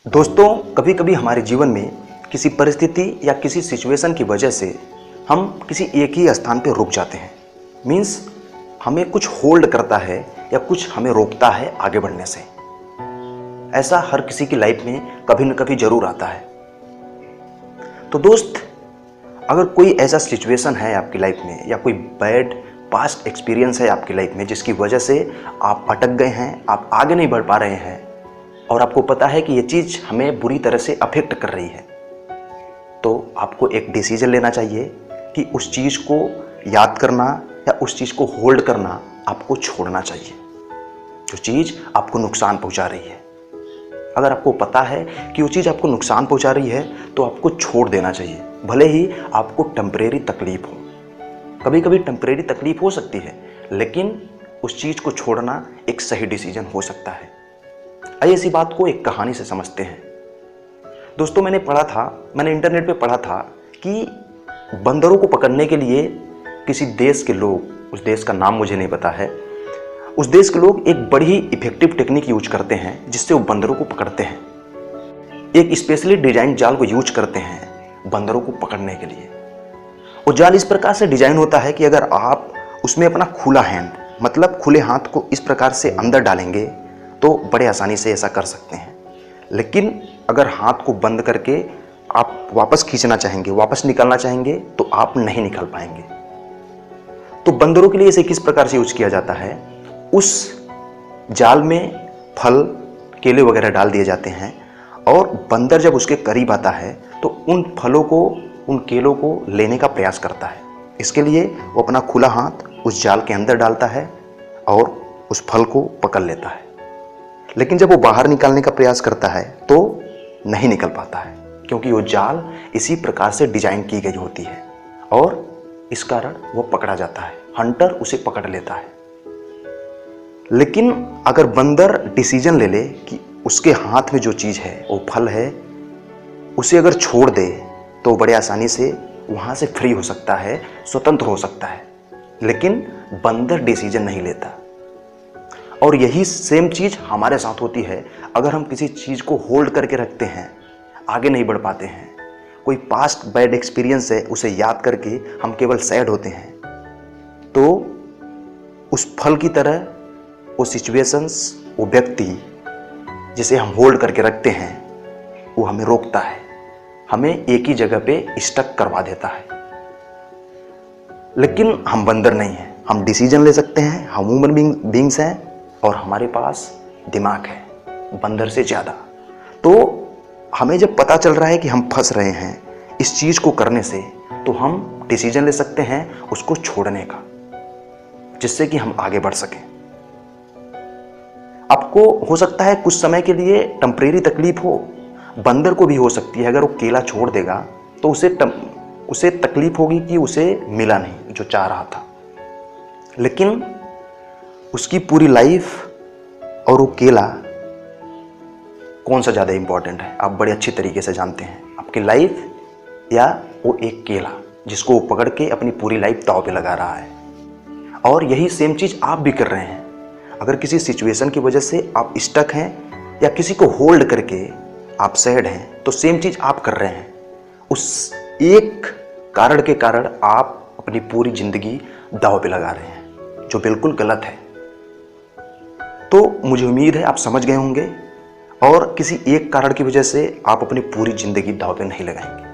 दोस्तों, कभी कभी हमारे जीवन में किसी परिस्थिति या किसी सिचुएशन की वजह से हम किसी एक ही स्थान पर रुक जाते हैं। मीन्स हमें कुछ होल्ड करता है या कुछ हमें रोकता है आगे बढ़ने से। ऐसा हर किसी की लाइफ में कभी न कभी जरूर आता है। तो दोस्त, अगर कोई ऐसा सिचुएशन है आपकी लाइफ में या कोई बैड पास्ट एक्सपीरियंस है आपकी लाइफ में जिसकी वजह से आप अटक गए हैं, आप आगे नहीं बढ़ पा रहे हैं और आपको पता है कि ये चीज़ हमें बुरी तरह से अफेक्ट कर रही है, तो आपको एक डिसीजन लेना चाहिए कि उस चीज़ को याद करना या उस चीज़ को होल्ड करना आपको छोड़ना चाहिए, जो चीज़ आपको नुकसान पहुंचा रही है। अगर आपको पता है कि वो चीज़ आपको नुकसान पहुंचा रही है तो आपको छोड़ देना चाहिए, भले ही आपको टेम्परेरी तकलीफ हो। कभी कभी टेम्परेरी तकलीफ हो सकती है, लेकिन उस चीज़ को छोड़ना एक सही डिसीजन हो सकता है। आइए इसी बात को एक कहानी से समझते हैं। दोस्तों, मैंने इंटरनेट पे पढ़ा था कि बंदरों को पकड़ने के लिए किसी देश के लोग, उस देश का नाम मुझे नहीं पता है, उस देश के लोग एक बड़ी ही इफेक्टिव टेक्निक यूज करते हैं जिससे वो बंदरों को पकड़ते हैं। एक स्पेशली डिजाइन जाल को यूज करते हैं बंदरों को पकड़ने के लिए। वो जाल इस प्रकार से डिजाइन होता है कि अगर आप उसमें अपना खुला हैंड, मतलब खुले हाथ को इस प्रकार से अंदर डालेंगे तो बड़े आसानी से ऐसा कर सकते हैं। लेकिन अगर हाथ को बंद करके आप वापस खींचना चाहेंगे, वापस निकालना चाहेंगे तो आप नहीं निकाल पाएंगे। तो बंदरों के लिए इसे किस प्रकार से यूज किया जाता है, उस जाल में फल, केले वगैरह डाल दिए जाते हैं और बंदर जब उसके करीब आता है तो उन फलों को, उन केलों को लेने का प्रयास करता है। इसके लिए वो अपना खुला हाथ उस जाल के अंदर डालता है और उस फल को पकड़ लेता है। लेकिन जब वो बाहर निकालने का प्रयास करता है तो नहीं निकल पाता है, क्योंकि वो जाल इसी प्रकार से डिजाइन की गई होती है और इस कारण वो पकड़ा जाता है। हंटर उसे पकड़ लेता है। लेकिन अगर बंदर डिसीजन ले ले कि उसके हाथ में जो चीज़ है, वो फल है, उसे अगर छोड़ दे तो बड़े आसानी से वहाँ से फ्री हो सकता है, स्वतंत्र हो सकता है। लेकिन बंदर डिसीजन नहीं लेता। और यही सेम चीज़ हमारे साथ होती है। अगर हम किसी चीज़ को होल्ड करके रखते हैं, आगे नहीं बढ़ पाते हैं, कोई पास्ट बैड एक्सपीरियंस है उसे याद करके हम केवल सैड होते हैं, तो उस फल की तरह वो सिचुएशंस, वो व्यक्ति जिसे हम होल्ड करके रखते हैं, वो हमें रोकता है, हमें एक ही जगह पे स्टक करवा देता है। लेकिन हम बंदर नहीं हैं, हम डिसीजन ले सकते हैं, हम ह्यूमन बींग्स हैं और हमारे पास दिमाग है बंदर से ज़्यादा। तो हमें जब पता चल रहा है कि हम फंस रहे हैं इस चीज़ को करने से, तो हम डिसीजन ले सकते हैं उसको छोड़ने का, जिससे कि हम आगे बढ़ सकें। आपको हो सकता है कुछ समय के लिए टेम्परेरी तकलीफ हो, बंदर को भी हो सकती है। अगर वो केला छोड़ देगा तो उसे तकलीफ होगी कि उसे मिला नहीं जो चाह रहा था। लेकिन उसकी पूरी लाइफ और वो केला, कौन सा ज़्यादा इंपॉर्टेंट है, आप बड़े अच्छी तरीके से जानते हैं। आपकी लाइफ या वो एक केला जिसको वो पकड़ के अपनी पूरी लाइफ दांव पे लगा रहा है। और यही सेम चीज़ आप भी कर रहे हैं। अगर किसी सिचुएशन की वजह से आप स्टक हैं या किसी को होल्ड करके आप सैड हैं, तो सेम चीज़ आप कर रहे हैं। उस एक कारण के कारण आप अपनी पूरी ज़िंदगी दांव पे लगा रहे हैं, जो बिल्कुल गलत है। तो मुझे उम्मीद है आप समझ गए होंगे और किसी एक कारण की वजह से आप अपनी पूरी ज़िंदगी दांव पे नहीं लगाएंगे।